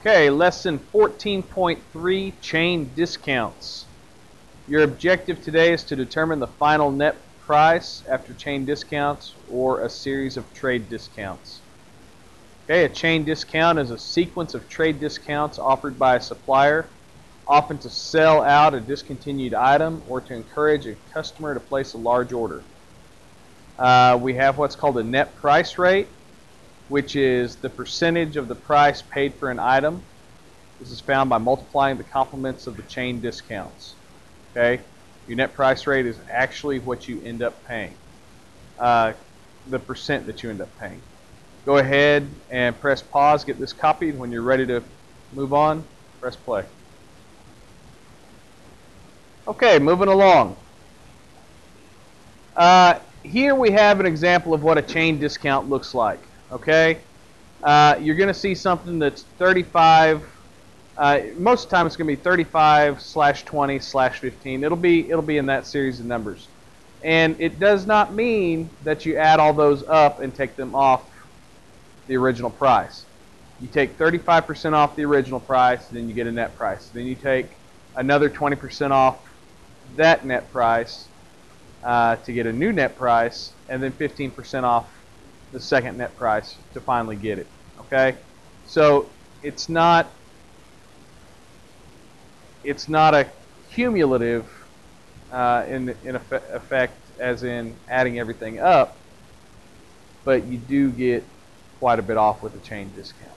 Okay, lesson 14.3, chain discounts. Your objective today is to determine the final net price after chain discounts or a series of trade discounts. Okay, a chain discount is a sequence of trade discounts offered by a supplier, often to sell out a discontinued item or to encourage a customer to place a large order. We have what's called a net price rate, which is the percentage of the price paid for an item. This is found by multiplying the complements of the chain discounts. Okay, your net price rate is actually what you end up paying, the percent that you end up paying. Go ahead and press pause, get this copied. When you're ready to move on, press play. Okay, moving along. Here we have an example of what a chain discount looks like. Okay, you're going to see something that's 35. Most of the time it's going to be 35/20/15. It'll be in that series of numbers, and it does not mean that you add all those up and take them off the original price. You take 35% off the original price, then you get a net price. Then you take another 20% off that net price to get a new net price, and then 15% off the second net price to finally get it. Okay, so it's not a cumulative in effect, as in adding everything up, but you do get quite a bit off with a chain discount.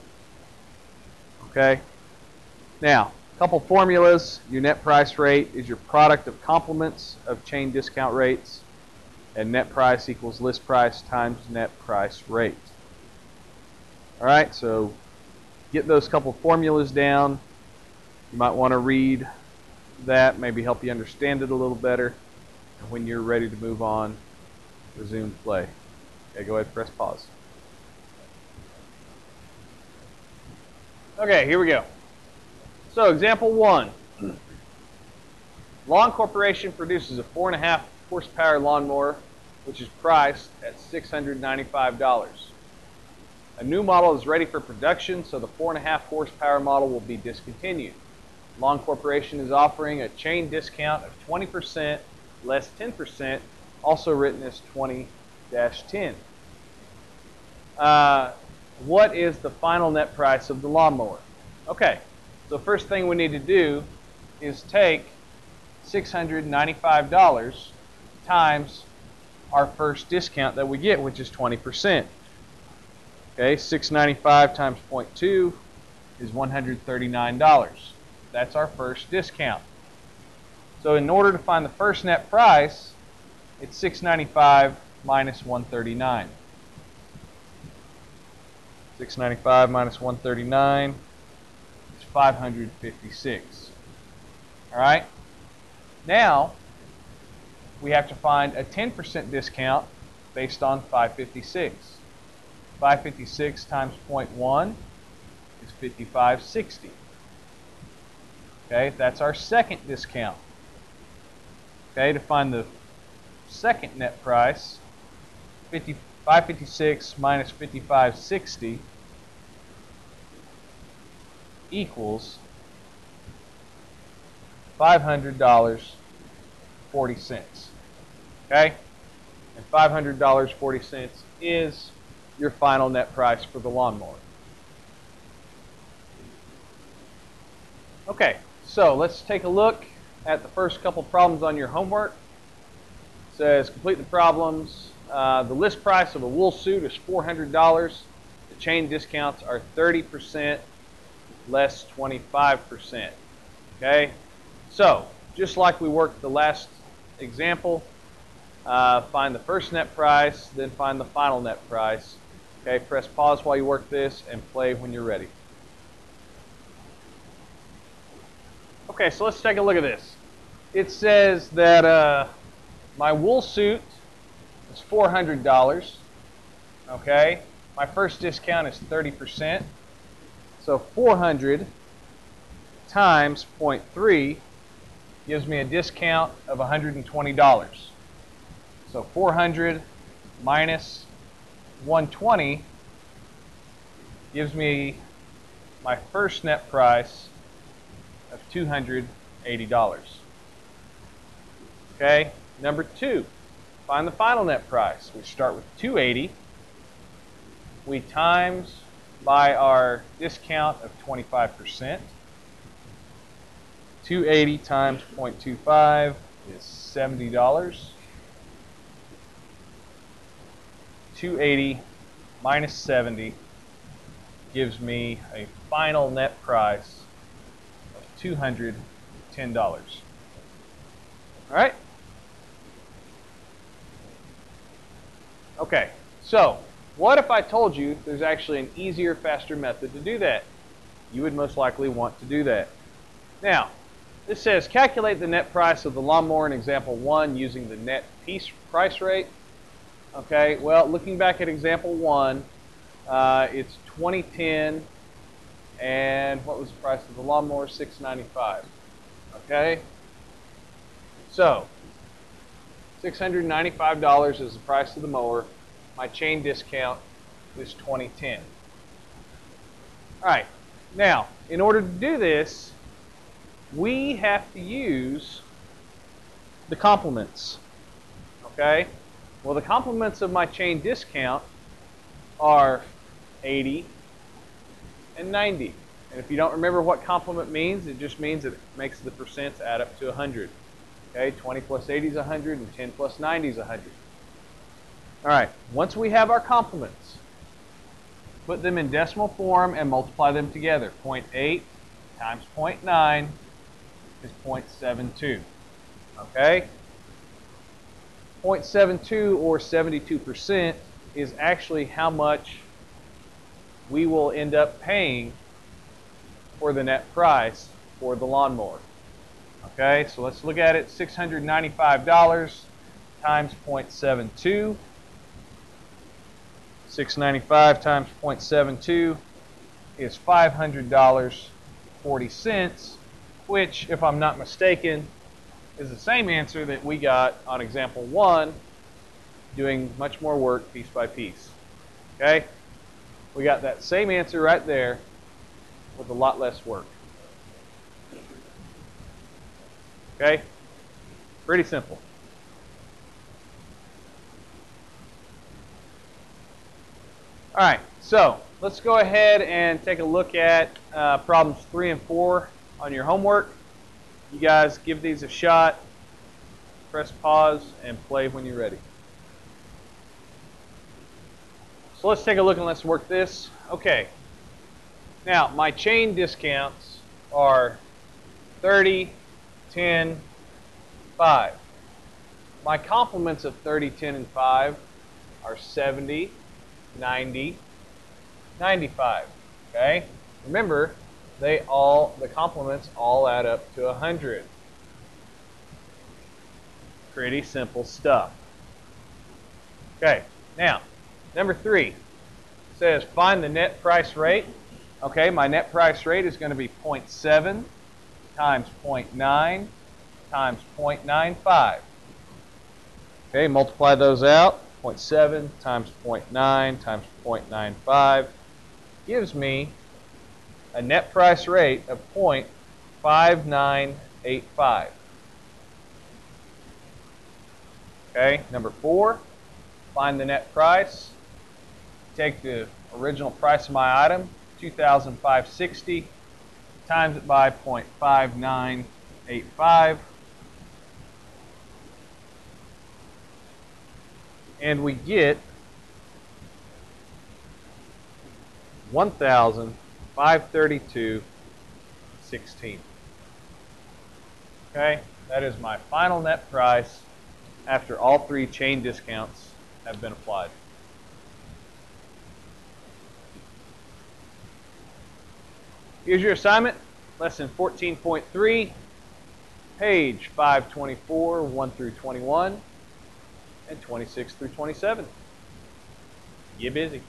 Okay, now a couple formulas. Your net price rate is your product of complements of chain discount rates, and net price equals list price times net price rate. All right, so get those couple formulas down. You might want to read that, maybe help you understand it a little better. And when you're ready to move on, resume play. Okay, go ahead and press pause. Okay, here we go. So example 1. Lawn Corporation produces a 4.5 horsepower lawnmower, which is priced at $695. A new model is ready for production, so the 4.5 horsepower model will be discontinued. Lawn Corporation is offering a chain discount of 20% less 10%, also written as 20-10. What is the final net price of the lawnmower? Okay, so first thing we need to do is take $695 times our first discount that we get, which is 20%. Okay, $695 times 0.2 is $139. That's our first discount. So in order to find the first net price, it's $695 minus $139. $695 minus $139 is $556. All right. Now we have to find a 10% discount based on $556. $556 times 0.1 is $55.60. Okay, that's our second discount. Okay, to find the second net price, 556 minus 55.60 equals $500.40. Okay, and $500.40 is your final net price for the lawnmower. Okay, so let's take a look at the first couple problems on your homework. It says complete the problems. The list price of a wool suit is $400. The chain discounts are 30% less 25%. Okay, so just like we worked the last example, find the first net price, then find the final net price. Okay, press pause while you work this and play when you're ready. Okay, so let's take a look at this. It says that my wool suit is $400. Okay, my first discount is 30%. So 400 times 0.3 gives me a discount of $120. So 400 minus 120 gives me my first net price of $280. Okay, number 2, find the final net price. We start with 280. We times by our discount of 25%. 280 times 0.25 is $70. 280 minus 70 gives me a final net price of $210. All right? Okay, so what if I told you there's actually an easier, faster method to do that? You would most likely want to do that. Now, this says calculate the net price of the lawnmower in example 1 using the net piece price rate. Okay, well, looking back at example 1, it's 2010, and what was the price of the lawnmower? $695. Okay, so $695 is the price of the mower. My chain discount is 2010. All right, now in order to do this, we have to use the complements. Okay, well, the complements of my chain discount are 80 and 90. And if you don't remember what complement means, it just means it makes the percents add up to 100. Okay, 20 plus 80 is 100, and 10 plus 90 is 100. All right, once we have our complements, put them in decimal form and multiply them together. 0.8 times 0.9 is 0.72. Okay? 0.72 or 72% is actually how much we will end up paying for the net price for the lawnmower. Okay, so let's look at it. $695 times 0.72. 695 times 0.72 is $500.40, which, if I'm not mistaken, is the same answer that we got on example 1, doing much more work piece by piece. Okay? We got that same answer right there with a lot less work. Okay? Pretty simple. All right, so let's go ahead and take a look at problems 3 and 4 on your homework. You guys give these a shot, press pause, and play when you're ready. So let's take a look and let's work this. Okay, now my chain discounts are 30, 10, 5. My complements of 30, 10, and 5 are 70, 90, 95. Okay? Remember, the complements all add up to 100. Pretty simple stuff. Okay, now, number 3 says find the net price rate. Okay, my net price rate is going to be 0.7 times 0.9 times 0.95. Okay, multiply those out. 0.7 times 0.9 times 0.95 gives me a net price rate of 0.5985. Okay, number 4, find the net price. Take the original price of my item, $2,560, times it by 0.5985. And we get $1,532.16. Okay, that is my final net price after all 3 chain discounts have been applied. Here's your assignment, lesson 14.3, page 524, 1 through 21. And 26 through 27. Get busy.